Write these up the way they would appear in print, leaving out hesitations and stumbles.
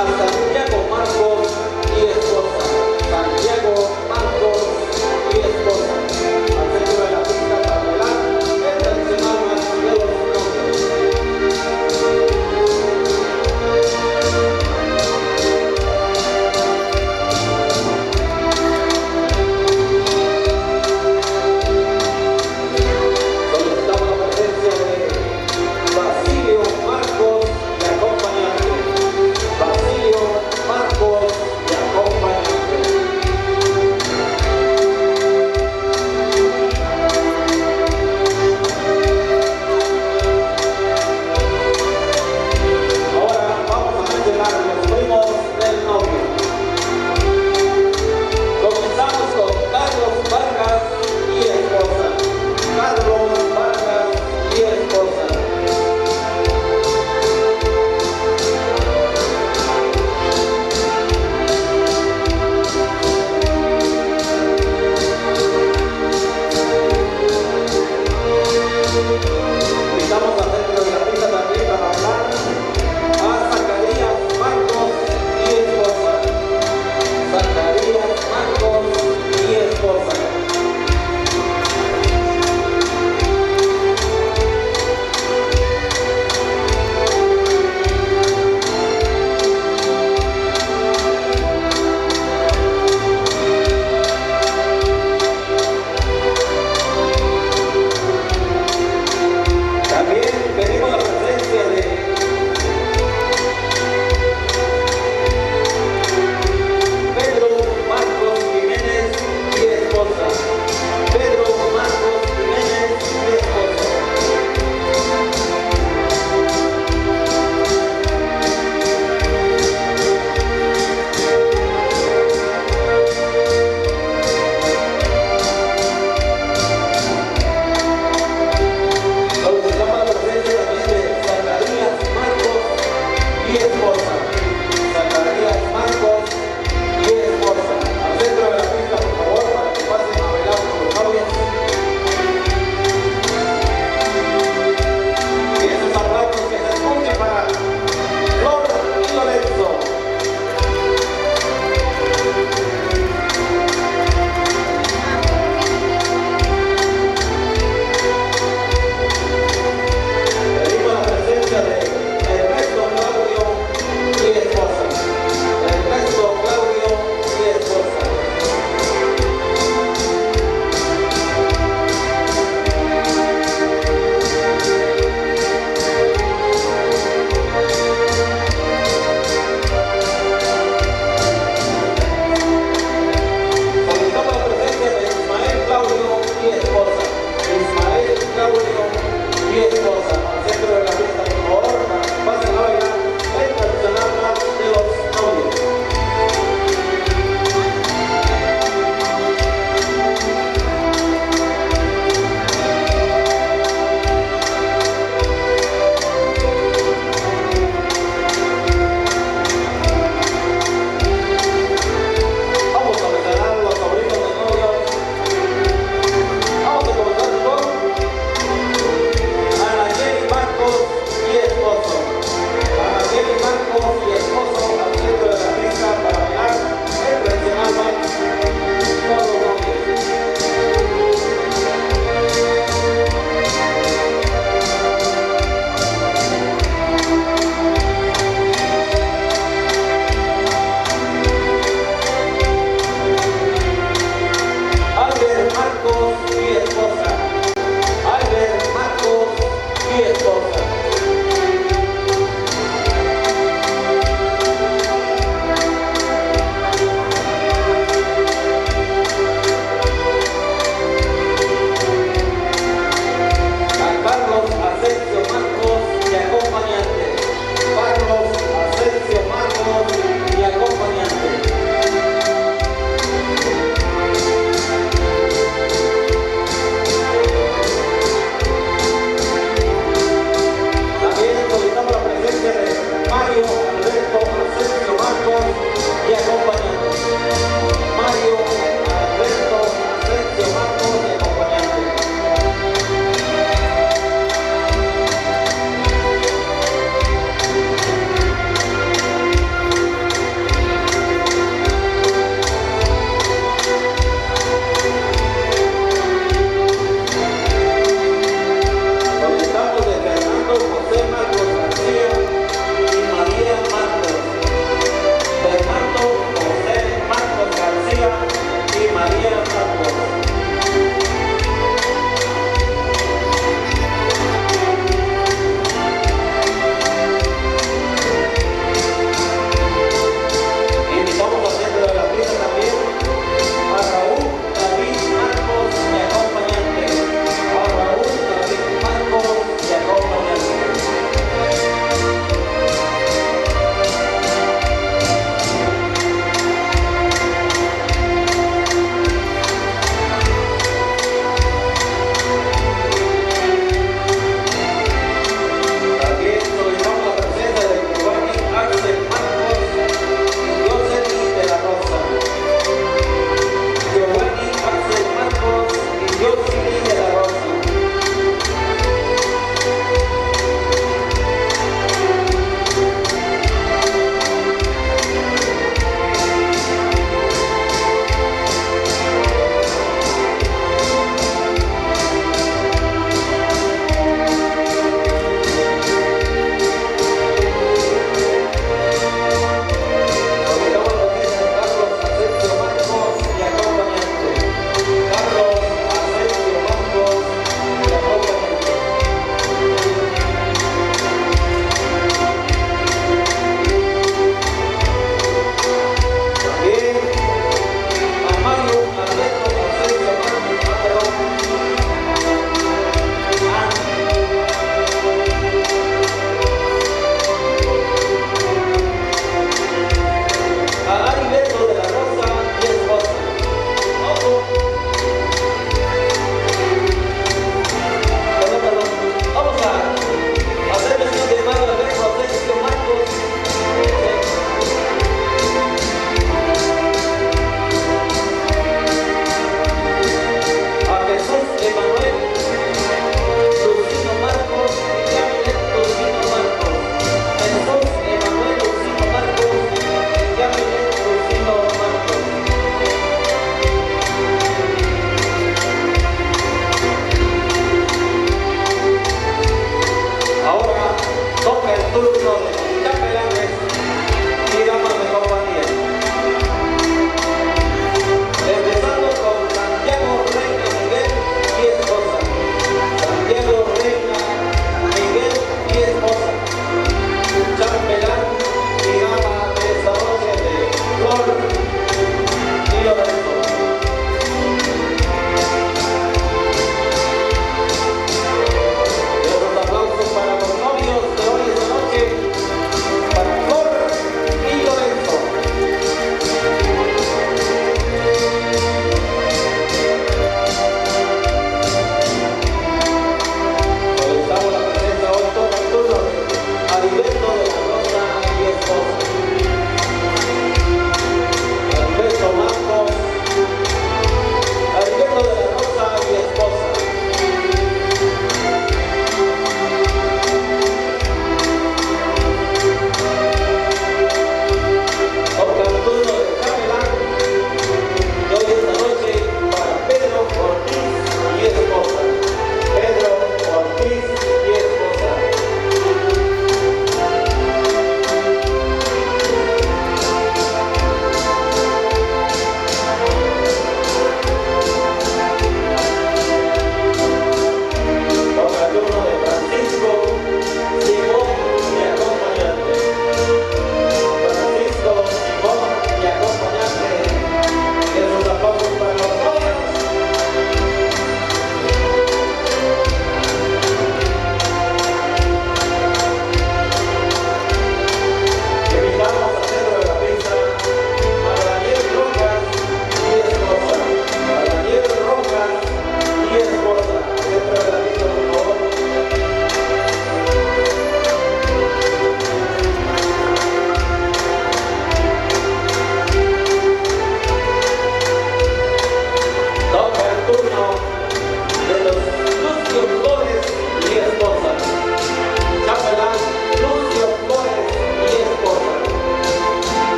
a Santiago Marcos y esposa. Santiago Marcos y esposa. Al centro de la pista para bailar el tradicional marco de los nombres. Solicitamos la presencia de Basilio Marcos y acompañante. Basilio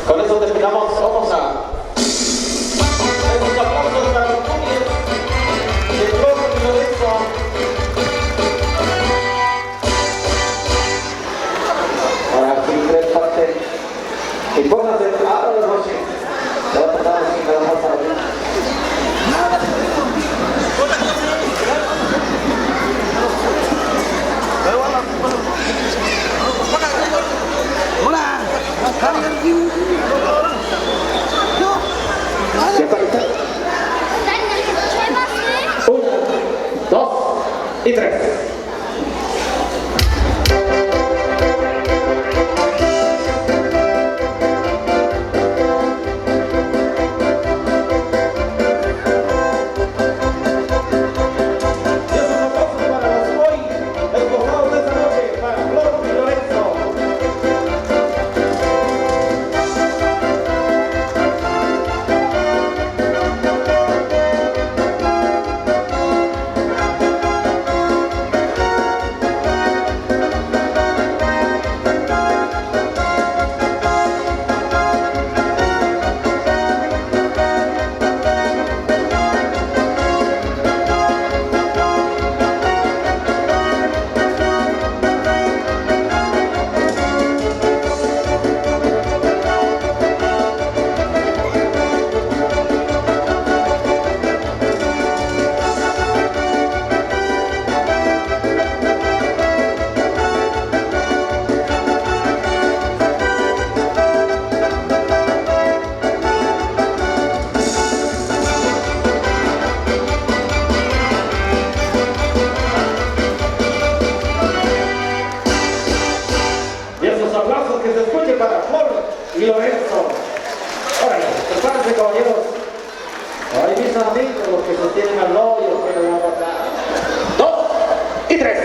Con eso terminamos. Vamos a unos aplausos para los Núñez de Flor y Lorenzo. Ahora aquí tres partes. Y pónganse a la noche. Se va a tratar de que la más para mí. Hola, Uno, dos y tres. Y Lorenzo. Órale, prepárense, caballeros. Ahí mis amigos, los que sostienen al novio, que le van a pasar. 2 y 3.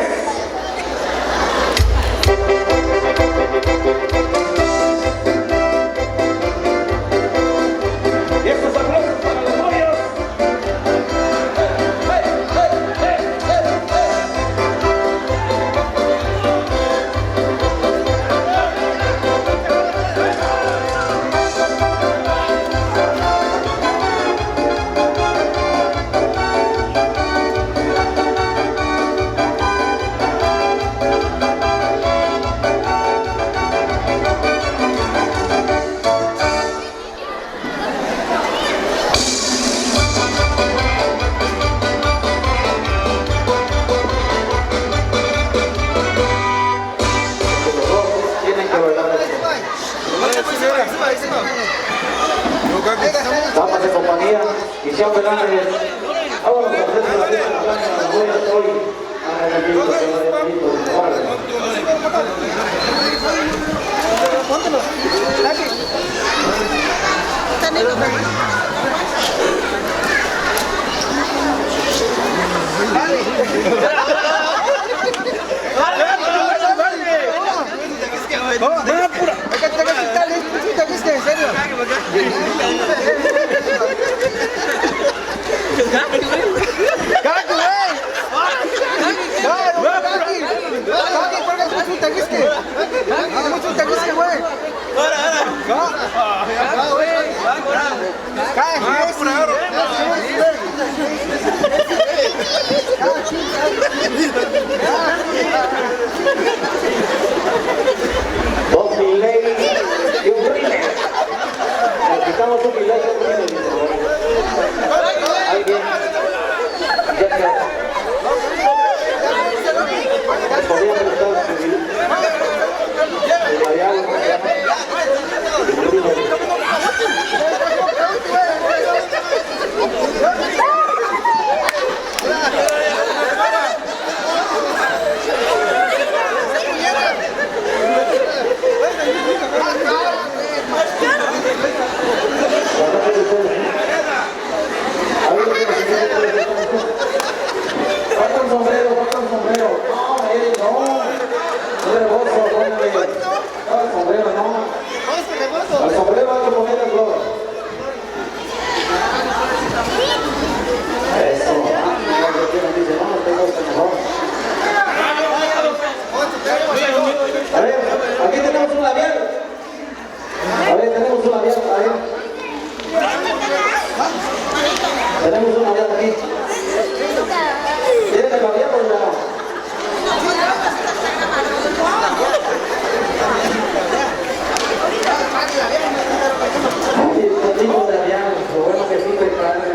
Y estos aplausos para los novios. Damas de compañía, Cristian Fernández, ahora los presentes de la fiesta hoy estoy a el equipo que no haya visto. Dos Miley y un Rine. Necesitamos un Miley y un Rine. Ahí viene. Ya que podrían estar allá. una abierta ahí. Tenemos una abierta aquí. ¿Quieren que lo abierta o no? Tipo de avión, lo bueno que sí te cargan.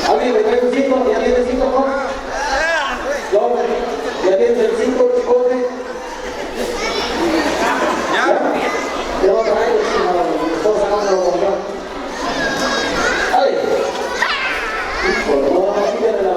¿Alguien me trae un 5? ¿Ya tienes 5? ¿No? ¿Ya tienes el 5, chicote? ¿Ya? ¿Ya lo traigo? Todos sacando lo compró. ¡Ay! Híjole, no, quítame la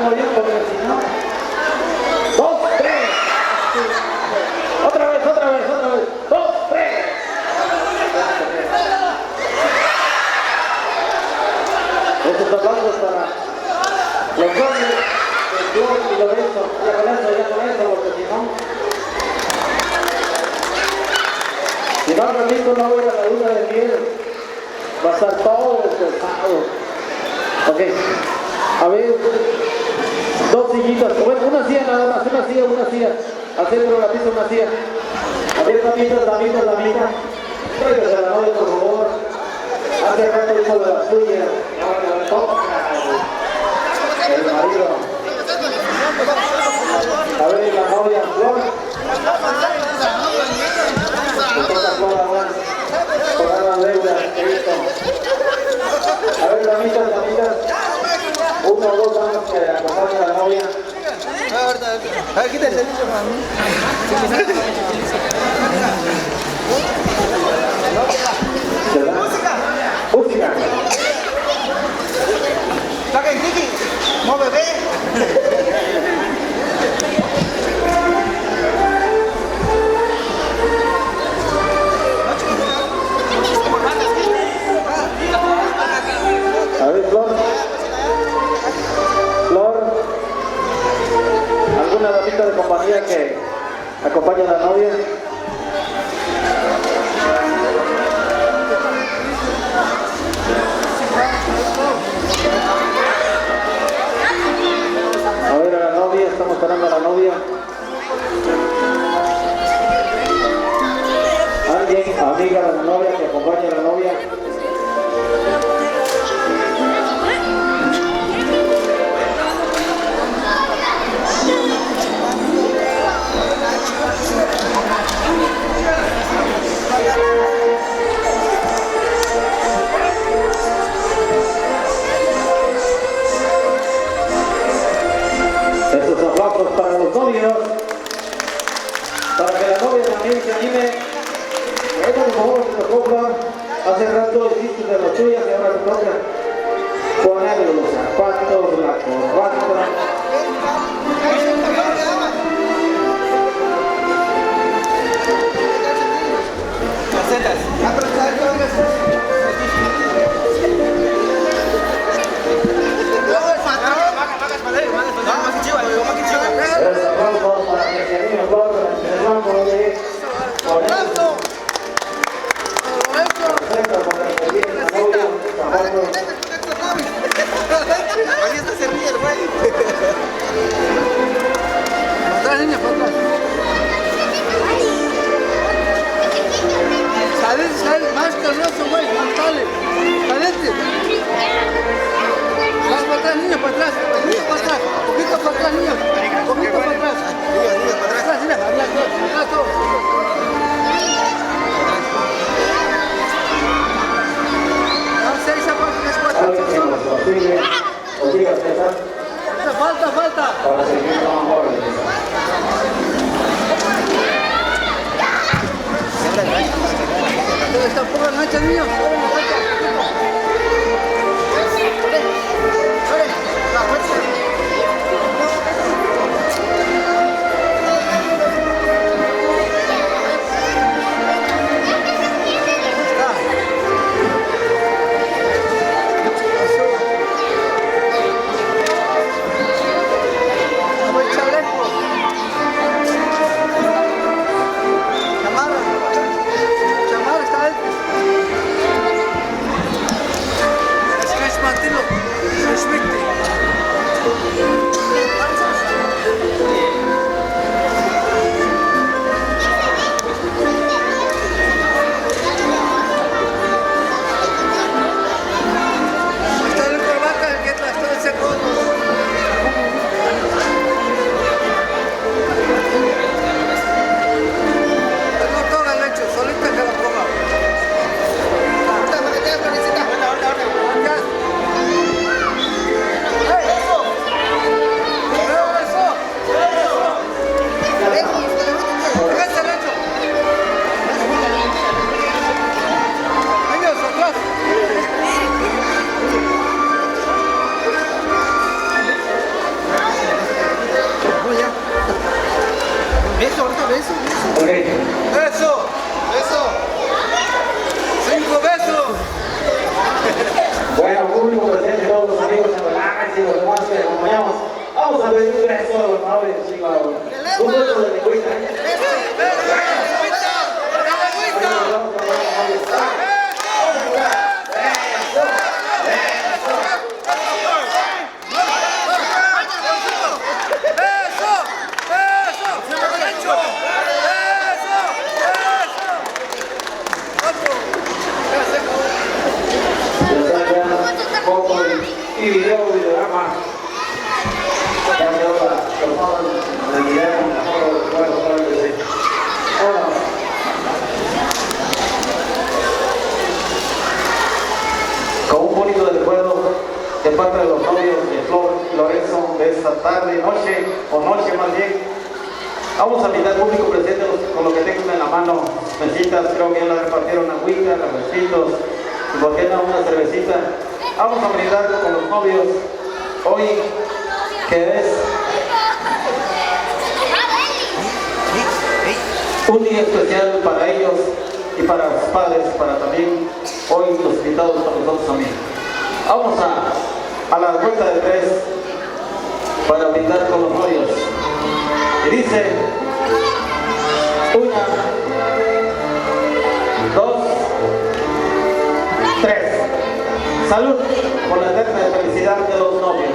hago yo porque si no... 2, 3. Otra vez. 2, 3. Estos aplausos para los jóvenes, el Flor y Lorenzo. Ya con eso, porque si no, repito, no voy a la luna de miel. Va a estar todo pesado. Ok. A ver, 2 sillitas. Bueno, una silla nada más, una silla. Al centro de la pista, una silla. A ver, damita. Tráigase a la novia, por favor. Hace rato hizo de la suya. Y ahora le toca el marido. A ver, la novia, Flor. Le toca Flor ahora. Pagar la deuda, listo. A ver, damitas. 1 o 2 damas que acompañan a la novia. A ver, quítate el nicho para mí. Música. Saca el Kiki. No, bebé. A ver, Flor. ¿Alguna damita de compañía que acompaña a la novia? A ver a la novia, estamos esperando a la novia. Alguien, amiga de la novia que acompañe a la novia. Estos aplausos para los novios, para que la novia también se anime. Ahorita por favor se tocó, Flor. Hace rato hiciste de las tuyas y ahora te toca ponerle los zapatos, la corbata. Aplausos para que se anime Flor, el blanco de Lorenzo. Aquí está se ríe el güey. Para atrás, niña, para atrás. Sale, más carroso, güey, dale. Salete. Vas para atrás, niña, para atrás. Poquito para atrás, niña. Poquito para atrás. Niña, para atrás. Mira, atrás todo. Falta. Para seguir con amor. Está un poco engancha, niño. Chamar está dentro. beso. Ok. Eso. 5 besos. Bueno, público presente, todos los amigos en Relax y los demás que acompañamos. Vamos a pedir un beso, por favor, chicos. Un beso de lengüita. Foto y videograma. Ya quedó la foto del video, la foto del juego, claro que sí. Bueno. Con un bonito recuerdo de parte de los novios de Flor y Lorenzo de esta tarde, noche, o noche más bien. Vamos a invitar al público presente con lo que tengan en la mano, mesitas, creo que ya la repartieron agüita, cafecitos, y por qué no una cervecita. Vamos a brindar con los novios hoy, que es un día especial para ellos y para los padres, para también hoy los invitados para nosotros también. Vamos a la cuenta de 3 para brindar con los novios. Y dice 1, 2, 3. Salud por la eterna felicidad de los novios.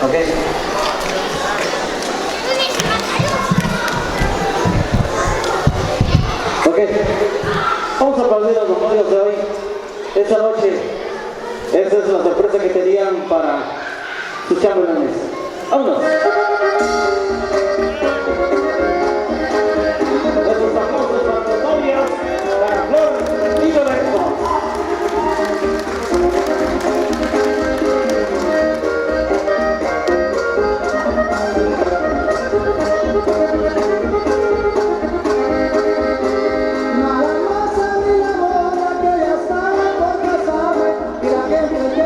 Ok. Ok. Vamos a aplaudir a los novios de hoy. Esta noche. Esa es la sorpresa que tenían para sus chambelanes. ¡Vámonos! Esos aplausos para los novios, para Flor y Lorenzo.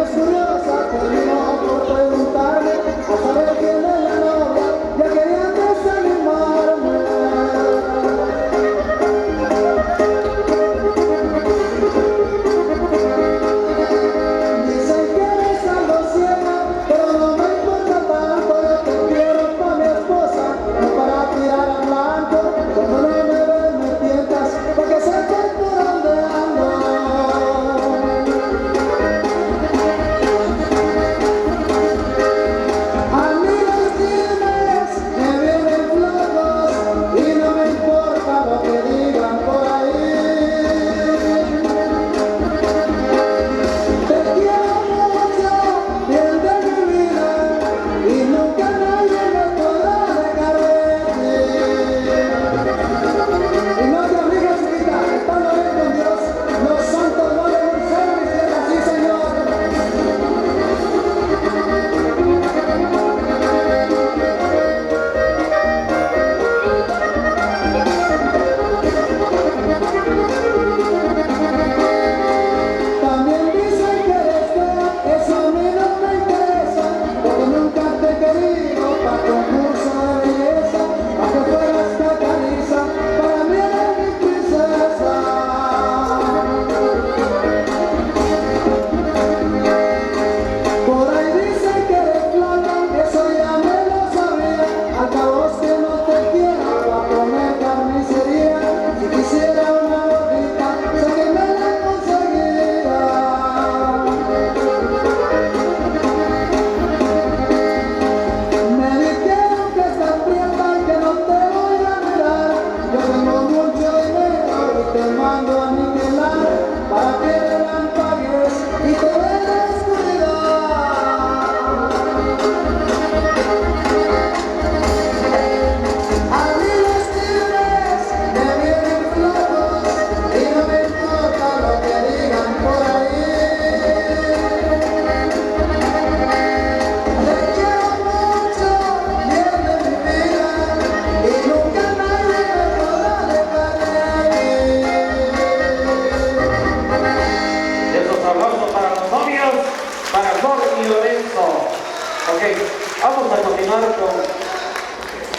Curiosa, terminó por preguntarme a saber quién es la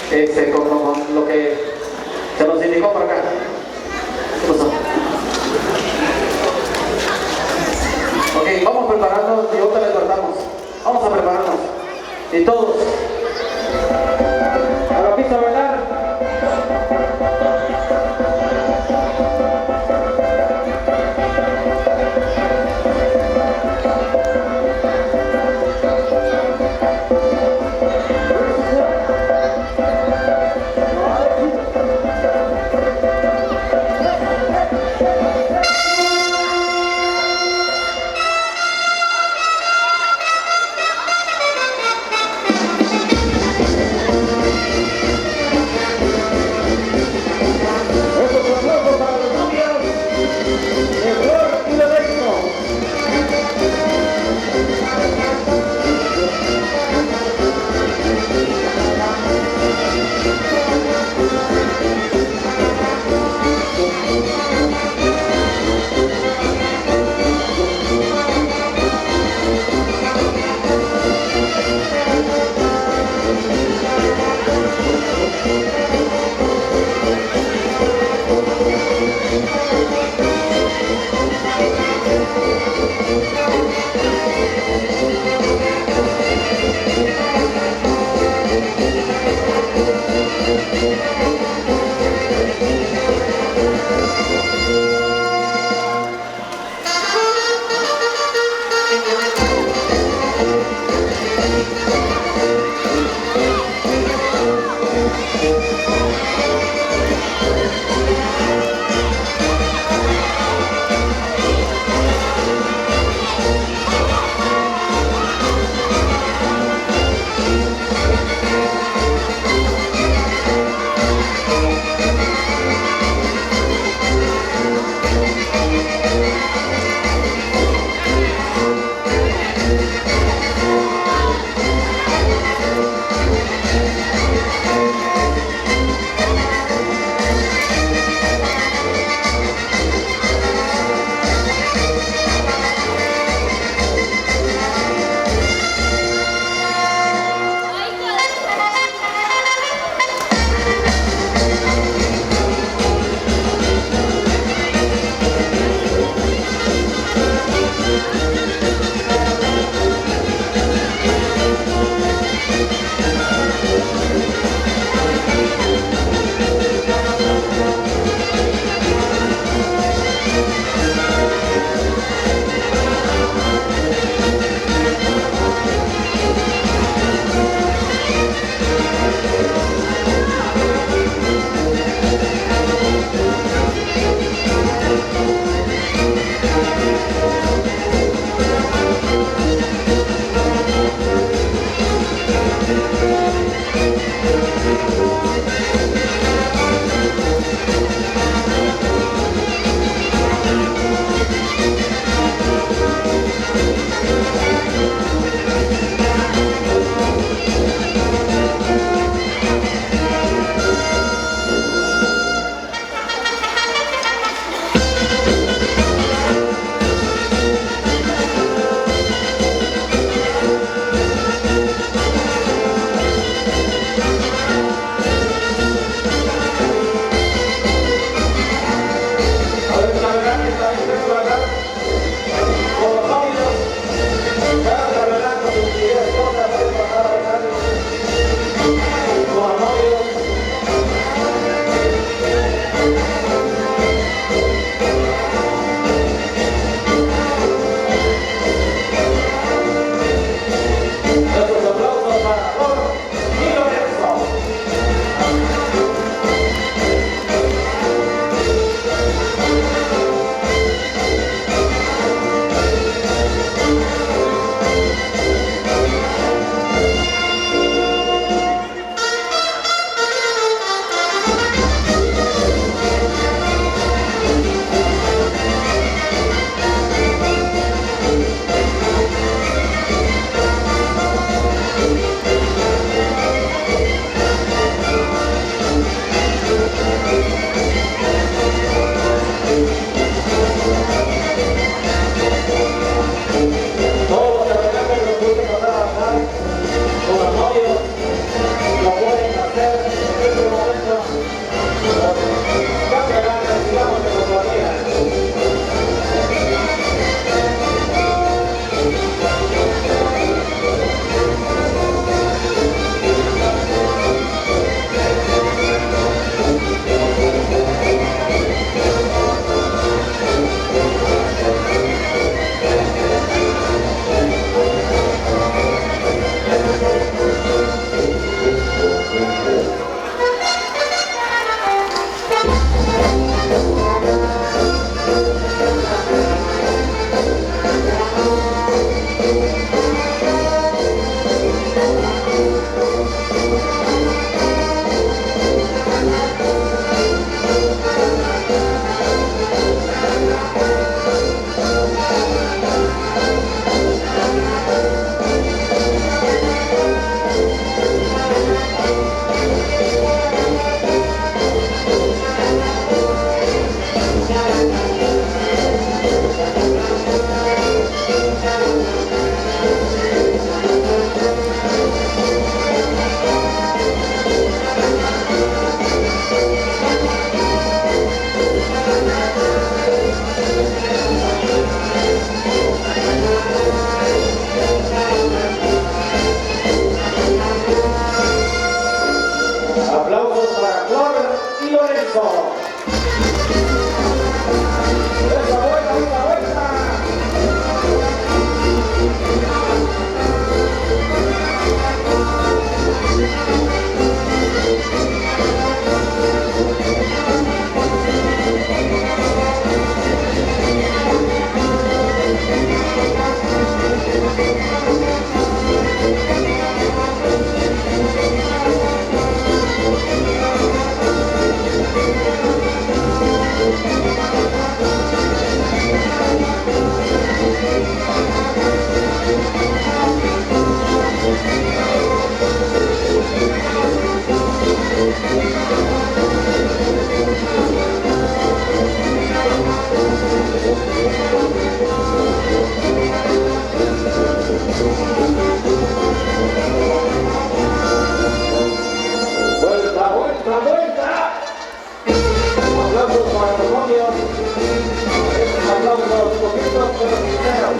con lo que se nos indicó por acá. ¿Qué pasó? Ok, vamos a prepararnos y ahorita le tratamos. Vamos a prepararnos. Y todos a la pista a bailar. Eso. Esa vuelta, una vuelta. Vuelta, vuelta, vuelta. Aplausos para el demonio. Aplausos poquitos pero sinceros.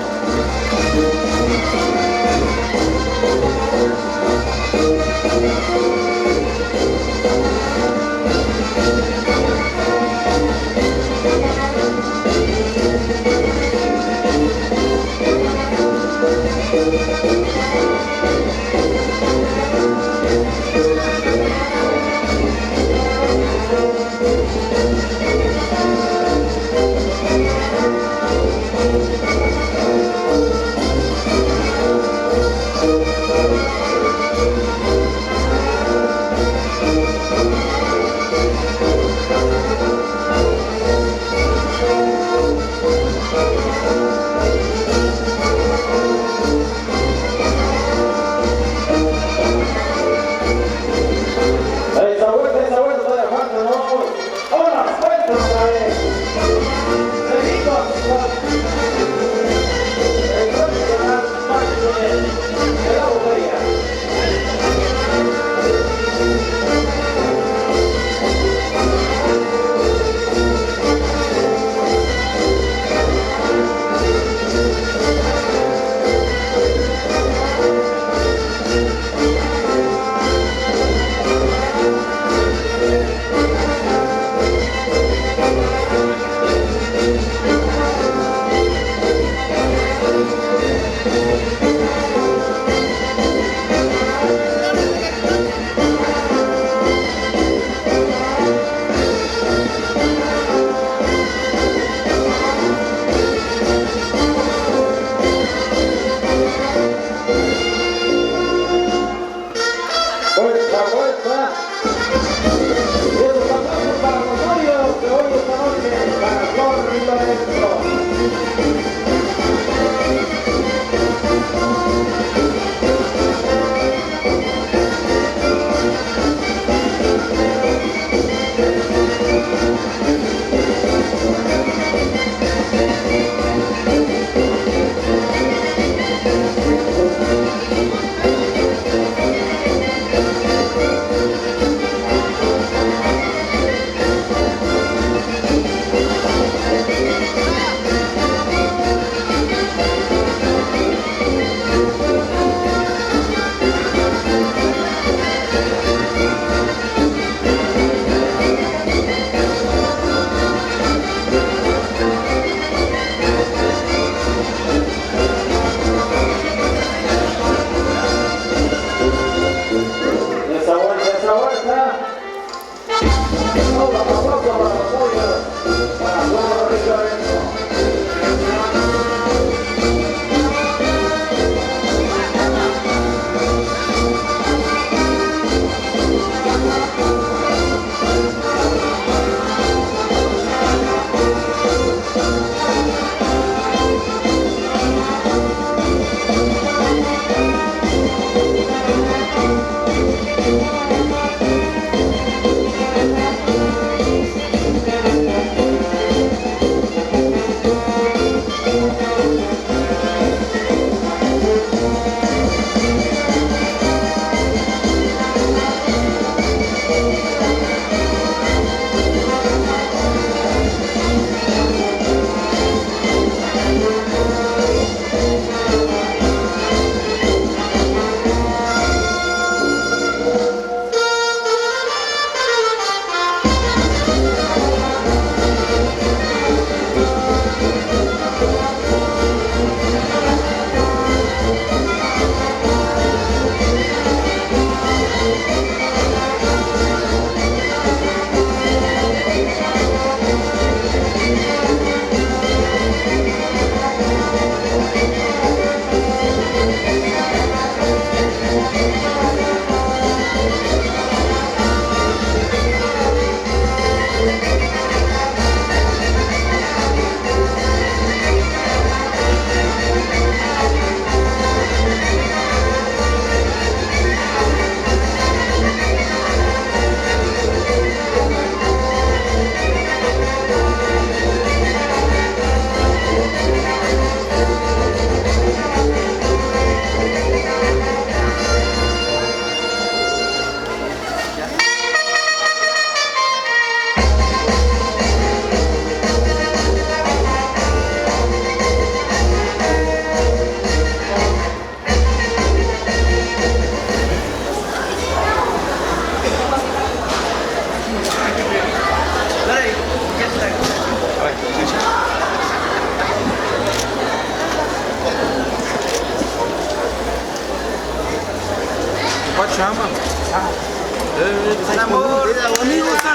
Esa vuelta todavía falta, ¿no? Ahora, vuelta otra vez. Seguimos con el tradicional marco de la botella.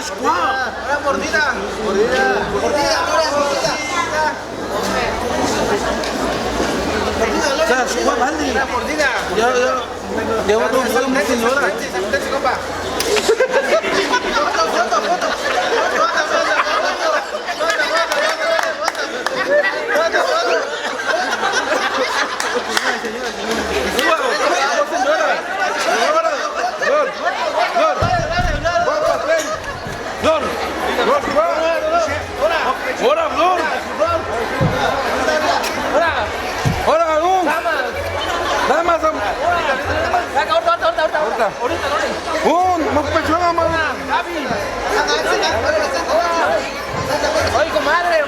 Una mordida. Mordida. Una mordida. Yo voy a tomar una señora. Oye, comadre.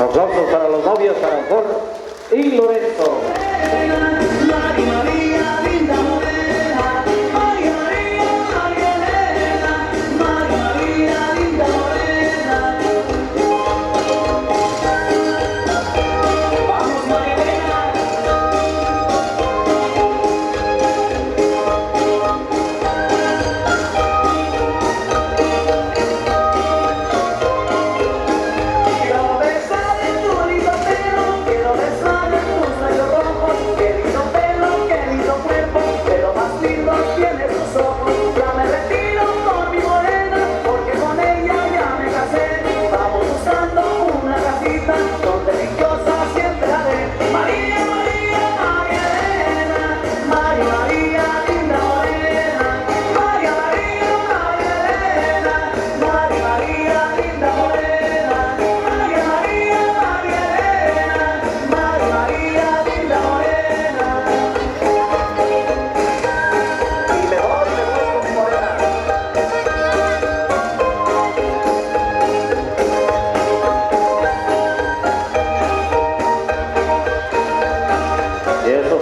Aplausos para los novios, para Flor y Lorenzo.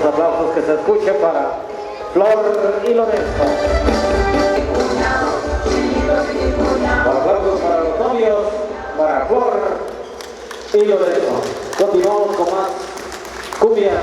Aplausos que se escuchen para Flor y Lorenzo. y Lorenzo. Continuamos con más cumbia.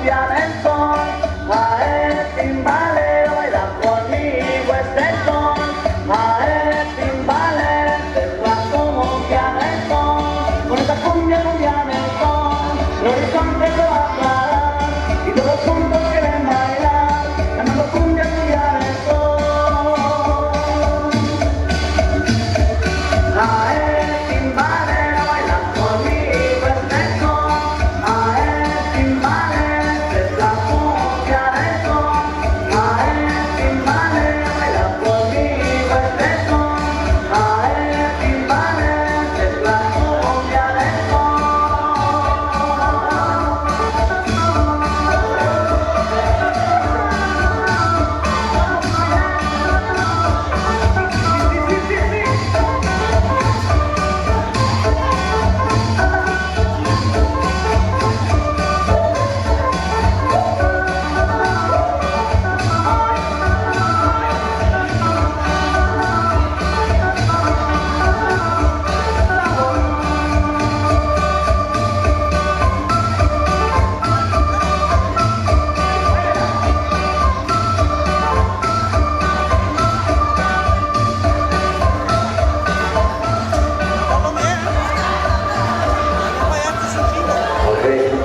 cumbia del sol, ae timbalero, baila conmigo este son, ae timbalero, es la cumbia del sol, con esta cumbia del sol, el horizonte se va a aclarar, y todos juntos quieren bailar, cantando cumbia del sol. Ae timbalero, baila conmigo este son, ae timbalero, es la cumbia del sol, ae timbalero, baila conmigo este son, ae timbalero, es la cumbia del sol.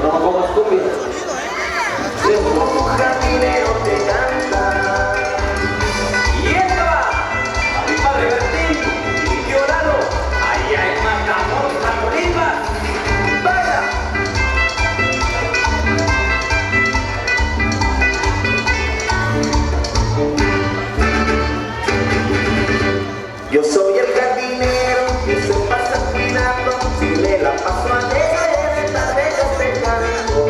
No como estúpido. Un jardinero te canta. Y esta va a mi padre Bertín y tío Lalo, allá en Matamoros, Tamaulipas. ¡Vaya! Yo soy el jardinero que se pasa cuidando, si me la paso alegre, tarde yo te canto.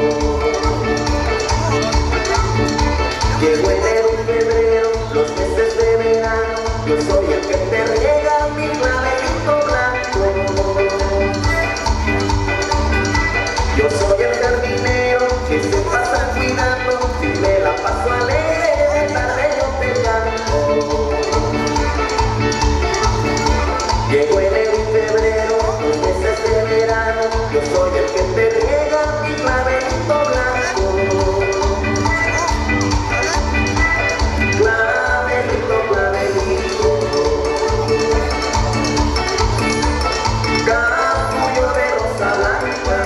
Llegó enero y febrero, los meses de verano, yo soy el que te riega mi clavelito blanco. Yo soy el jardinero que se pasa cuidando, si me la paso alegre, tarde yo te canto. Llegó enero y febrero, los meses de verano, yo soy el que te riega mi clavelito blanco. Clavelito, clavelito, capullo de rosa blanca,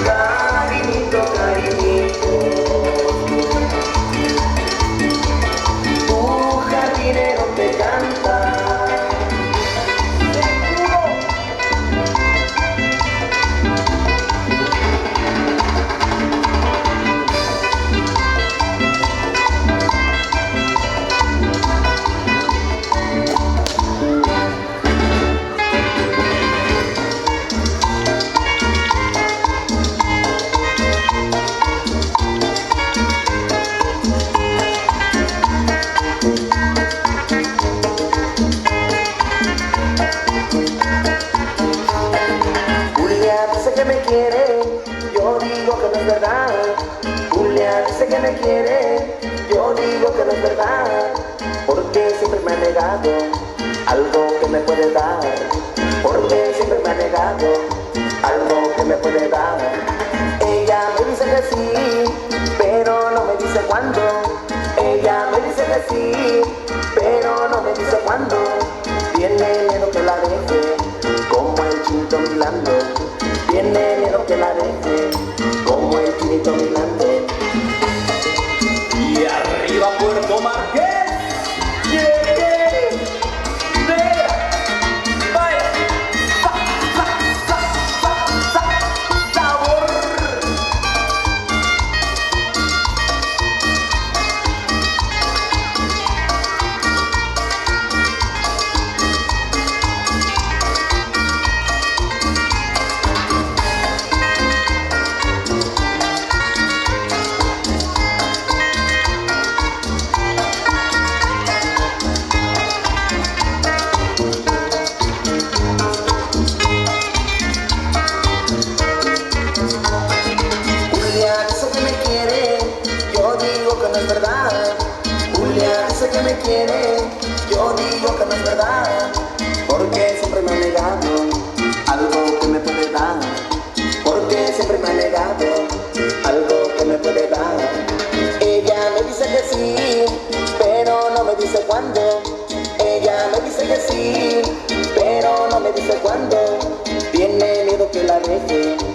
cariñito, cariñito, un jardinero te canta. Julia dice que me quiere, yo digo que no es verdad. Julia dice que me quiere, yo digo que no es verdad. Porque siempre me ha negado algo que me puede dar. Porque siempre me ha negado algo que me puede dar. Ella me dice que sí, pero no me dice cuándo. Ella me dice que sí, pero no me dice cuándo. Tiene miedo que la deje como el chinito milando. Tiene miedo que la deje como el chinito milando. Y arriba Puerto Marqués. Llegué. Vea. Vaya. Sabor. que me quiere, yo digo que no es verdad, porque siempre me ha negado algo que me puede dar, porque siempre me ha negado algo que me puede dar. Ella me dice que sí, pero no me dice cuándo. Ella me dice que sí, pero no me dice cuándo. Tiene miedo que la deje